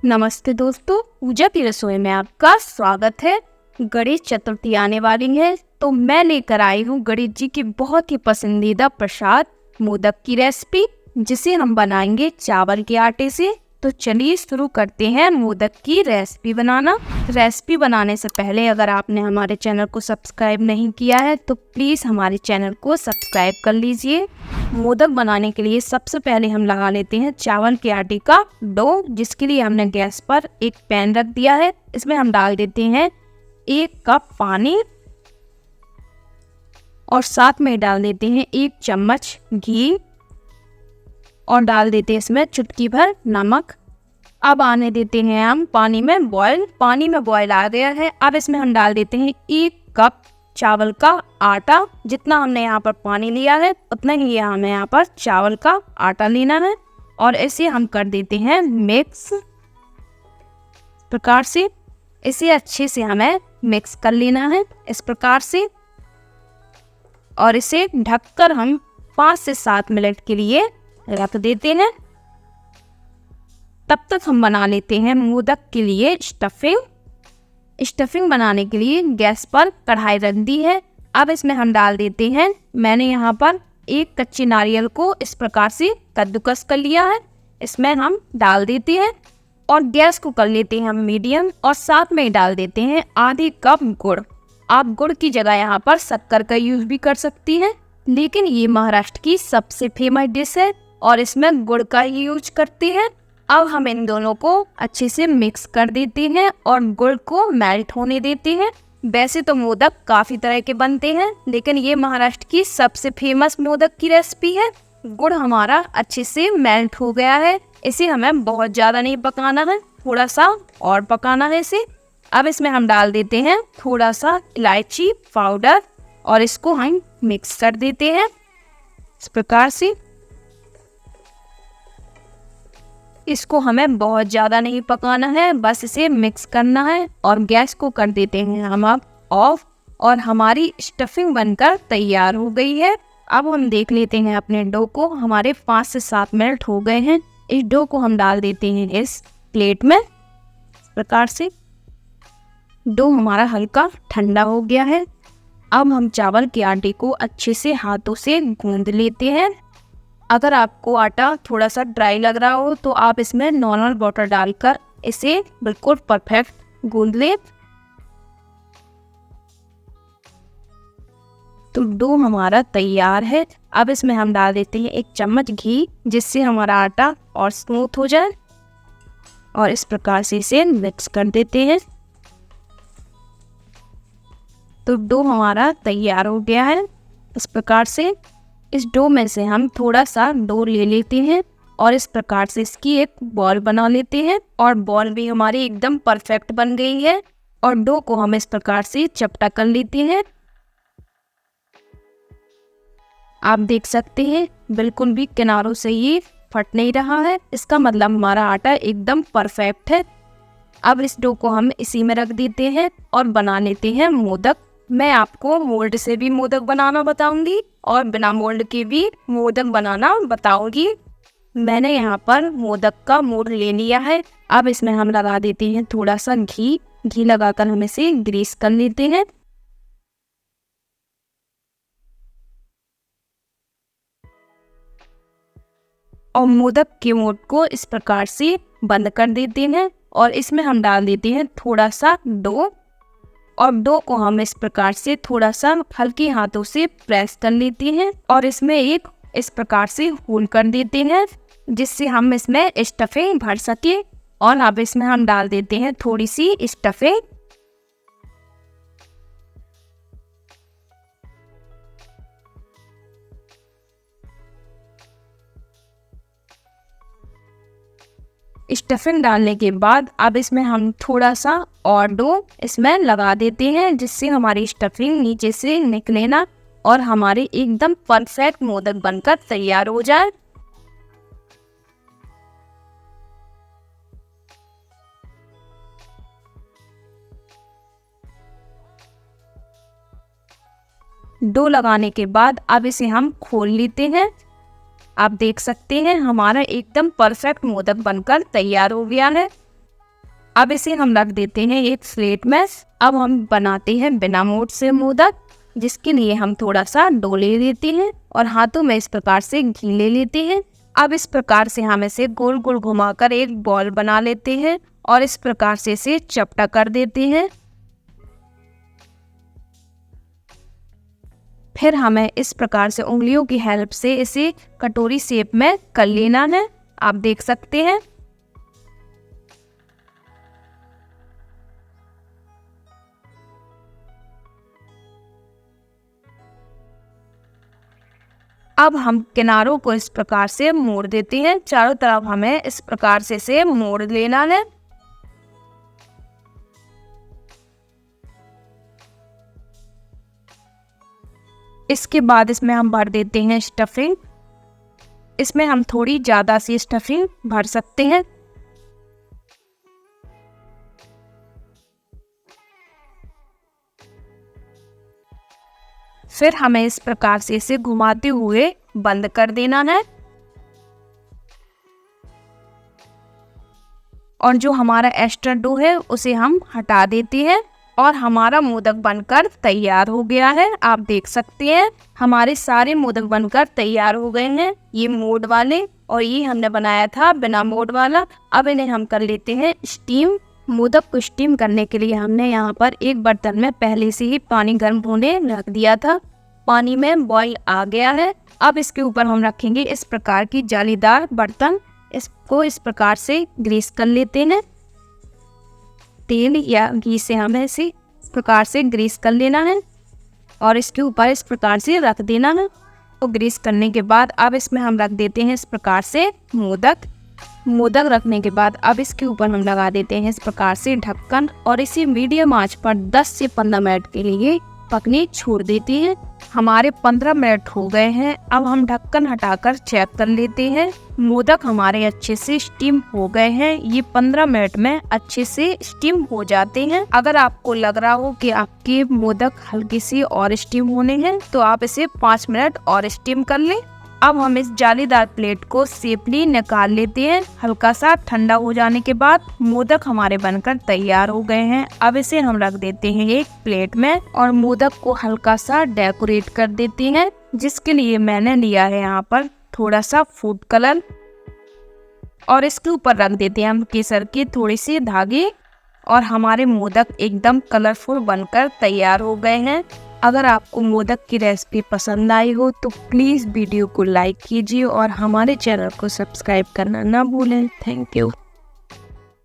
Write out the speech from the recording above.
नमस्ते दोस्तों, पूजा की रसोई में आपका स्वागत है। गणेश चतुर्थी आने वाली है तो मैं लेकर आई हूँ गणेश जी की बहुत ही पसंदीदा प्रसाद मोदक की रेसिपी, जिसे हम बनाएंगे चावल के आटे से। तो चलिए शुरू करते हैं मोदक की रेसिपी बनाना। रेसिपी बनाने से पहले अगर आपने हमारे चैनल को सब्सक्राइब नहीं किया है तो प्लीज़ हमारे चैनल को सब्सक्राइब कर लीजिए। मोदक बनाने के लिए सबसे पहले हम लगा लेते हैं चावल के आटे का डो, जिसके लिए हमने गैस पर एक पैन रख दिया है। इसमें हम डाल देते हैं 1 कप पानी और साथ में डाल देते हैं 1 चम्मच घी और डाल देते हैं इसमें चुटकी भर नमक। अब आने देते हैं हम पानी में बॉयल। पानी में बॉयल आ गया है। अब इसमें हम डाल देते हैं 1 कप चावल का आटा। जितना हमने यहाँ पर पानी लिया है उतना ही हमें यहाँ पर चावल का आटा लेना है और इसे हम कर देते हैं मिक्स। प्रकार से इसे अच्छे से हमें मिक्स कर लेना है इस प्रकार से, और इसे ढककर हम 5 से 7 मिनट के लिए रख देते हैं। तब तक हम बना लेते हैं मोदक के लिए स्टफिंग बनाने के लिए गैस पर कढ़ाई रख दी है। अब इसमें हम डाल देते हैं, मैंने यहाँ पर 1 कच्चे नारियल को इस प्रकार से कद्दूकस कर लिया है। इसमें हम डाल देते हैं और गैस को कर लेते हैं हम मीडियम, और साथ में डाल देते हैं आधे कप गुड़। आप गुड़ की जगह यहाँ पर शक्कर का यूज भी कर सकती हैं, लेकिन ये महाराष्ट्र की सबसे फेमस डिश है और इसमें गुड़ का ही यूज करते हैं। अब हम इन दोनों को अच्छे से मिक्स कर देते हैं और गुड़ को मेल्ट होने देते हैं। वैसे तो मोदक काफ़ी तरह के बनते हैं, लेकिन ये महाराष्ट्र की सबसे फेमस मोदक की रेसिपी है। गुड़ हमारा अच्छे से मेल्ट हो गया है। इसे हमें बहुत ज़्यादा नहीं पकाना है, थोड़ा सा और पकाना है इसे। अब इसमें हम डाल देते हैं थोड़ा सा इलायची पाउडर और इसको हम मिक्स कर देते हैं इस प्रकार से। इसको हमें बहुत ज़्यादा नहीं पकाना है, बस इसे मिक्स करना है और गैस को कर देते हैं हम अब ऑफ। और हमारी स्टफिंग बनकर तैयार हो गई है। अब हम देख लेते हैं अपने डो को। हमारे 5 से 7 मिनट हो गए हैं। इस डो को हम डाल देते हैं इस प्लेट में इस प्रकार से। डो हमारा हल्का ठंडा हो गया है। अब हम चावल के आटे को अच्छे से हाथों से गूंद लेते हैं। अगर आपको आटा थोड़ा सा ड्राई लग रहा हो तो आप इसमें नॉर्मल वाटर डालकर इसे बिल्कुल परफेक्ट गूंद लें। तो डो हमारा तैयार है। अब इसमें हम डाल देते हैं 1 चम्मच घी, जिससे हमारा आटा और स्मूथ हो जाए, और इस प्रकार से इसे मिक्स कर देते हैं। तो डो हमारा तैयार हो गया है इस प्रकार से। इस डो में से हम थोड़ा सा डो ले लेते हैं और इस प्रकार से इसकी एक बॉल बना लेते हैं, और बॉल भी हमारी एकदम परफेक्ट बन गई है। और डो को हम इस प्रकार से चपटा कर लेते हैं। आप देख सकते हैं बिल्कुल भी किनारों से ये फट नहीं रहा है। इसका मतलब हमारा आटा एकदम परफेक्ट है। अब इस डो को हम इसी में रख देते हैं और बना लेते हैं मोदक। मैं आपको मोल्ड से भी मोदक बनाना बताऊंगी और बिना मोल्ड के भी मोदक बनाना बताऊंगी। मैंने यहाँ पर मोदक का मोल्ड ले लिया है। अब इसमें हम लगा देते हैं थोड़ा सा घी लगाकर हम इसे ग्रीस कर लेते हैं। और मोदक के मोल्ड को इस प्रकार से बंद कर देते हैं और इसमें हम डाल देते हैं थोड़ा सा डो, और डो को हम इस प्रकार से थोड़ा सा हल्के हाथों से प्रेस कर लेते हैं और इसमें एक इस प्रकार से होल कर देते हैं, जिससे हम इसमें स्टफिंग भर सके। और अब इसमें हम डाल देते हैं थोड़ी सी स्टफिंग। स्टफिंग डालने के बाद अब इसमें हम थोड़ा सा और डो इसमें लगा देते हैं, जिससे हमारी स्टफिंग नीचे से निकले ना और हमारे एकदम परफेक्ट मोदक बनकर तैयार हो जाए। डो लगाने के बाद अब इसे हम खोल लेते हैं। आप देख सकते हैं हमारा एकदम परफेक्ट मोदक बनकर तैयार हो गया है। अब इसे हम रख देते हैं एक प्लेट में। अब हम बनाते हैं बिना मोद से मोदक, जिसके लिए हम थोड़ा सा डो ले लेते हैं और हाथों में इस प्रकार से घी ले लेते हैं। अब इस प्रकार से हम इसे गोल गोल घुमाकर एक बॉल बना लेते हैं और इस प्रकार से इसे चपटा कर देते हैं। फिर हमें इस प्रकार से उंगलियों की हेल्प से इसे कटोरी शेप में कर लेना है। आप देख सकते हैं। अब हम किनारों को इस प्रकार से मोड़ देते हैं। चारों तरफ हमें इस प्रकार से इसे मोड़ लेना है। इसके बाद इसमें हम भर देते हैं स्टफिंग। इसमें हम थोड़ी ज़्यादा सी स्टफिंग भर सकते हैं। फिर हमें इस प्रकार से इसे घुमाते हुए बंद कर देना है और जो हमारा एक्स्ट्रा डो है उसे हम हटा देते हैं और हमारा मोदक बनकर तैयार हो गया है। आप देख सकते हैं हमारे सारे मोदक बनकर तैयार हो गए हैं, ये मोड वाले, और ये हमने बनाया था बिना मोड वाला। अब इन्हें हम कर लेते हैं स्टीम। मोदक को स्टीम करने के लिए हमने यहाँ पर एक बर्तन में पहले से ही पानी गर्म होने रख दिया था। पानी में बॉईल आ गया है। अब इसके ऊपर हम रखेंगे इस प्रकार की जालीदार बर्तन। इसको इस प्रकार से ग्रीस कर लेते हैं। तेल या घी से हमें इसे इस प्रकार से ग्रीस कर लेना है और इसके ऊपर इस प्रकार से रख देना है। तो ग्रीस करने के बाद अब इसमें हम रख देते हैं इस प्रकार से मोदक रखने के बाद अब इसके ऊपर हम लगा देते हैं इस प्रकार से ढक्कन और इसे मीडियम आंच पर 10 से 15 मिनट के लिए पकने छोड़ देते हैं। हमारे 15 मिनट हो गए हैं। अब हम ढक्कन हटाकर चेक कर लेते हैं। मोदक हमारे अच्छे से स्टीम हो गए हैं। ये 15 मिनट में अच्छे से स्टीम हो जाते हैं। अगर आपको लग रहा हो कि आपके मोदक हल्के से और स्टीम होने हैं तो आप इसे 5 मिनट और स्टीम कर लें। अब हम इस जालीदार प्लेट को सेफली निकाल लेते हैं। हल्का सा ठंडा हो जाने के बाद मोदक हमारे बनकर तैयार हो गए हैं। अब इसे हम रख देते हैं एक प्लेट में और मोदक को हल्का सा डेकोरेट कर देते हैं, जिसके लिए मैंने लिया है यहाँ पर थोड़ा सा फूड कलर और इसके ऊपर रख देते हैं हम केसर के थोड़े से धागे और हमारे मोदक एकदम कलरफुल बनकर तैयार हो गए हैं। अगर आपको मोदक की रेसिपी पसंद आई हो तो प्लीज़ वीडियो को लाइक कीजिए और हमारे चैनल को सब्सक्राइब करना ना भूलें। Thank you.